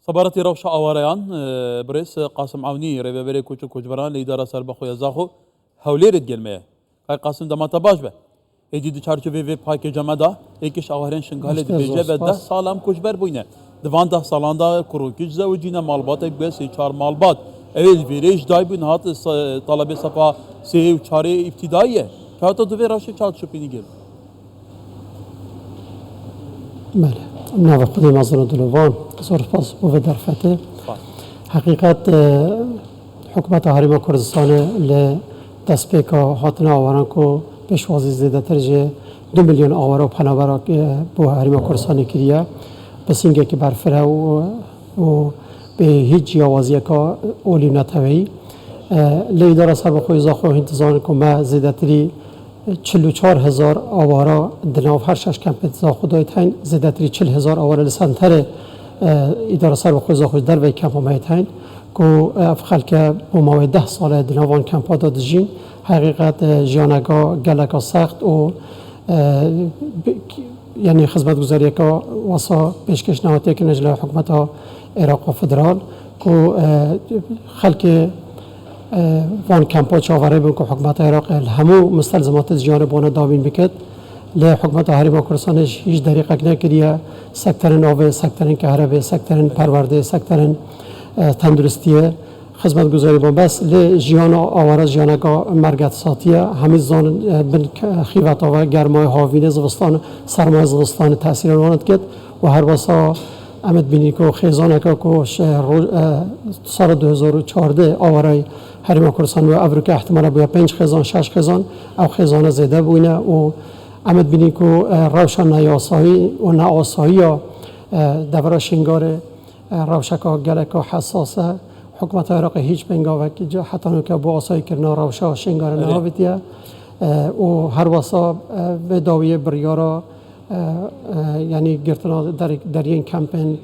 صبارەتی ڕەوشە ئاوارەیان برێس قاسم عونی ڕێبەبەرێ کوچ و کوچبەران لە ئیدارە سەربەخۆیە زاخۆ هەولێرت گەلمەیە کای قاسم دەماتە باش بە ئێدی دوچارچۆ vê پاکێجەمەدا ێکیش ئاوارێن شنگالێ دبێژە بە 10 ساڵام کوچبەر بووینە divan 10 ساڵاندا کوڕۆکیش زەوجینە ماڵباتێک بێ سێ چار ماڵبات ئەوێ vêrêj دایبوون هات تەڵەبێ سەپا سێ و چارێ ئیبتیداییە کاتە دوێ ڕەوشە چاوچۆپینی گەل بله ناو خودی مازن دلوان زور سپاس بو درفته حقیقت حکومت هریما کردستان ل دست پیکا هاتنا آوران کو پیشوازی زیاده ترجه 2 میلیون آوارا و پناورا بو هریما کردستان کریه بس اینگه که برفره و به هیچ جیاوازی که اولی نتوی لیدار سر بخوی زاخو انتظار که ما زیاده تری 44,000 آوارا دناو هر شش کمپت زاخو دایت هین زیاده تری 40,000 آوارا لسانتر اداره سر بخوی زاخو در وی کمپ مایت هین که افخال که با موی 10 ساله دناوان کمپا دادجین حقیقت جیانگا گلگا سخت و یعنی خدمت گذاری که واسه پیشکش نهاتی که نجله حکومت عراق و فدرال که خلک وان کمپا چاوره بون که حکومت عراق همو مستلزمات جیان بانه داوین بکد لی حکومت هریما کردستانش هیچ دریقه نکریه سکترین آوه، سکترین کهربه، سکترین پرورده، سکترین تندرستیه خدمت گذاری بون بس لی جیان آواره جیانگا مرگت ساتیه همیز زان بن خیوت آوه گرمای هاوینه زوستان سرمای زوستان تاثیر روانت کد و هر واسا امید بینی که خیزانه که سال 2014 آواره هریما کردستان و افریقا احتمالا بویا 5 خیزان 6 خیزان او خیزان زیده بوینه و امید بینی که روشن نیاسایی و ناآسایی دورا شنگار روشکا گلکا حساسه حکومت عراق هیچ بنگاوه که حتی نوکه با آسایی کرنا روشا شنگار نهاویتیه و هر واسا به داویه بریارا یعنی گرتنا در این کمپین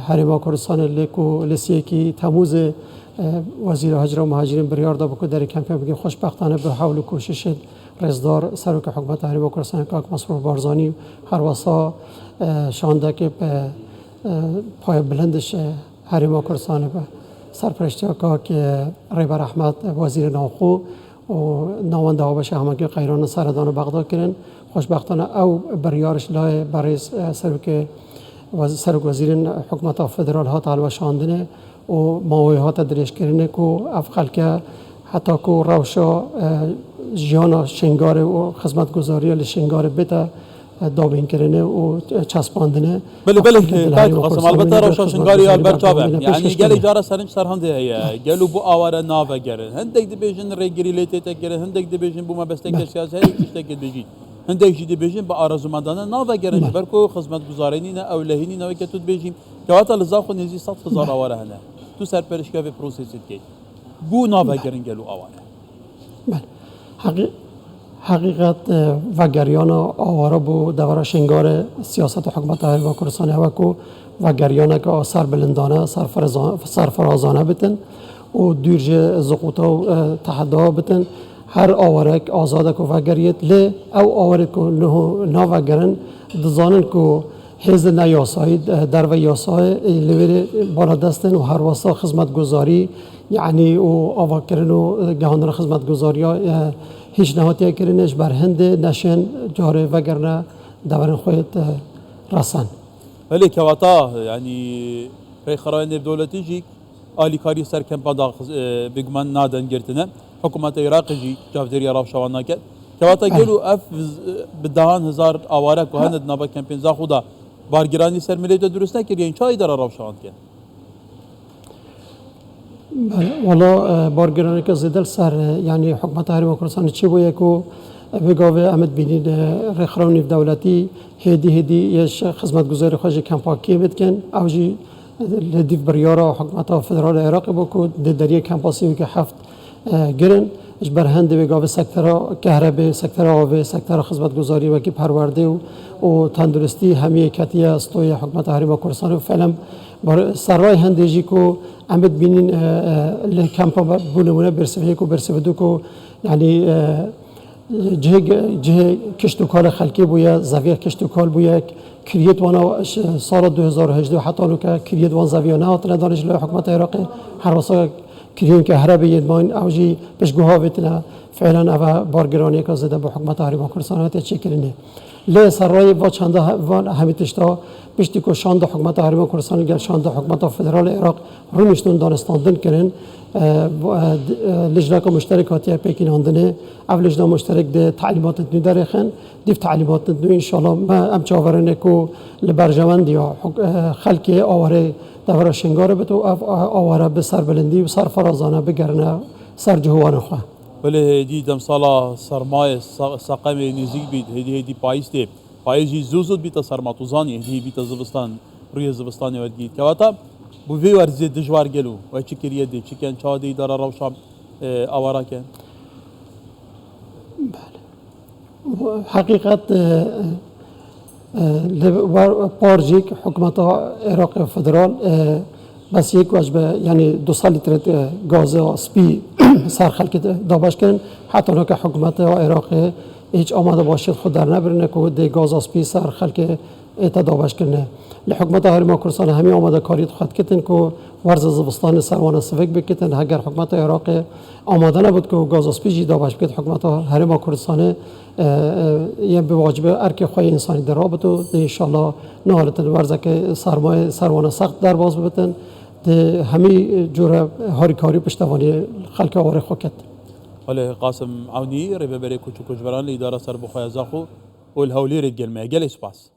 هریما کردستان لیکو لسیه که تموز وزیر هجر و مهاجرین بریار دا بکو در کمپین بگیم خوشبختانه به حول و کوشش رزدار سروک حکومت هریما کردستان کاک مسرور بارزانی هر واسا شانده که به پای بلندش هریما کردستان به سرپرشتی کاک ریبر احمد وزیر ناخو و نوانده ها بشه همه که قیران سردان بغداد کرن خوشبختانه او بریارش لای برای سروک وزیر حکومت فدرال ها تعلوه شاندنه و ماوی ها تدریش کرنه که افقل که حتی که روشا جیانا شنگار و خدمت گذاری لشنگار بیتا دابین کرنه و چسباندنه بله قاسم البته روشا شنگاری برچابه یعنی گل اجاره سرنج سرهنده هیا گلو بو آواره ناوه گرن هندک دبیجن ریگری لیتیت گرن هندک دبیجن بو ما بستک سیاسی هیچ دبیجن هندک جدی بیجن با آرزومندانه ناوه گرن برکو خدمت گذارینی نه اولهینی نه که تو بیجیم که وقت لزاخو نزی 100,000 آواره هنه تو سرپرشگاه و پروسیست کی بو ناوه گرن گلو آواره بله حقیقت وگریان آواره بو دورا شنگار سیاست حکومت هریما کردستان هوا کو وگریان که سر بلندانه سرفرازانه بتن و دورج زقوطا و تحدا بتن هر آواره که آزاده که وگریت لی او آواره که نا وگرن دزانن که حیز نیاسایی در و یاسای لور بالا دستن و هر واسا خدمت گذاری یعنی و آوا کرن و گهاندن خدمت گذاری هیچ نهاتی کرنش بر هند نشن جاره وگرنه دورن خواهد رسن ولی که واتا یعنی ریخرای نب دولتی جی آلی کاری سر کمپا دا بگمان نادن گرتنه حکومت عراق جی جافدری راف شوان نکرد که واتا گلو اف بدهان هزار آواره که هند نابا کمپین زا خودا بارگرانی سر ملیت درست نکرد یعنی چای داره راف شوان کرد والا بارگرانی که زیدل سر یعنی حکومت هریما کردستان چی بوده که بگاوه امید بینید رخران نیف دولتی هدی یش خدمت گذاری خواهی کمپاکی بید اوجی لدیف بریارا حکومت فدرال عراق با که دریه کمپاسی که 7 گرن اش برهند بگاوه سکترها کهربه سکتر آوه سکتر خدمت گذاری و که پرورده و تندرستی همیه کتی استوی حکومت هریما کردستان و فعلا سرای هندیجی که امید بینین کمپا بونمونه برسفه که برسفه دو که یعنی جه کشتوکال خلکی بویا زاویه کشتوکال بویا کریت وانا سال 2018 حتی اونو که کریت وان زاویه نه هاتن دانشگاه حکومت عراق هر واسه کریون که هر بیت ماین اوجی پشگوها ویتنا فعلا اوا بارگرانی که زده به حکومت هریما کردستان هات چه کرینه لی سرای و چند وان همیتشتا پشتی که شاند حکومت هریما کردستان گل شاند حکومت فدرال عراق رونشتون دانستاندن کرن لجنه مشترکاتی پیکین هندنه اول لجنه مشترک ده تعلیمات دنیا درخن دیف تعلیمات دنیا انشالله ما ام چاورنه کو لبرجمند یا خلک آواره دور شنگاره بتو آواره به سر بلندی و سر فرازانه بگرنه سر جهوان خواه ولی هدی دم سالا سرمایه ساقم نزیک بید هدی پایسته پاییزی زوزود بیت سرماتوزانی هدی بیت زبستان روی زبستانی ودگید که واتا بو وی ورزی دجوار گلو و چی کریه دی چی کن چا دی داره روشام آوارا کن حقیقت پارجیک حکومت عراق فدرال بس یک وجبه یعنی 2 لیتر گاز سپی سر خلک دابش کردن حتی اونها که حکومت عراق هیچ آماده باشید خود در نبرنه که دی گاز سپی سر خلک ایتا دابش کردن لحکومت هریما کردستان همه آماده کاریت خواهد کتن که ورز زبستان سروان سفک بکتن اگر حکومت عراق آماده نبود که گاز سپی جی دابش بکت حکومت هریما کردستان یه به واجبه ارک خواه انسانی در رابطو ده انشالله نهالت ورزه که سرمایه سروان سخت در باز ببتن ده همه جور هاریکاری پشتوانی خلک آواره خوکت ولی قاسم عونی ریبه بری کوچو کجبران لیداره سر بخواه زاخو و الهولی رید گلمه گل اسپاس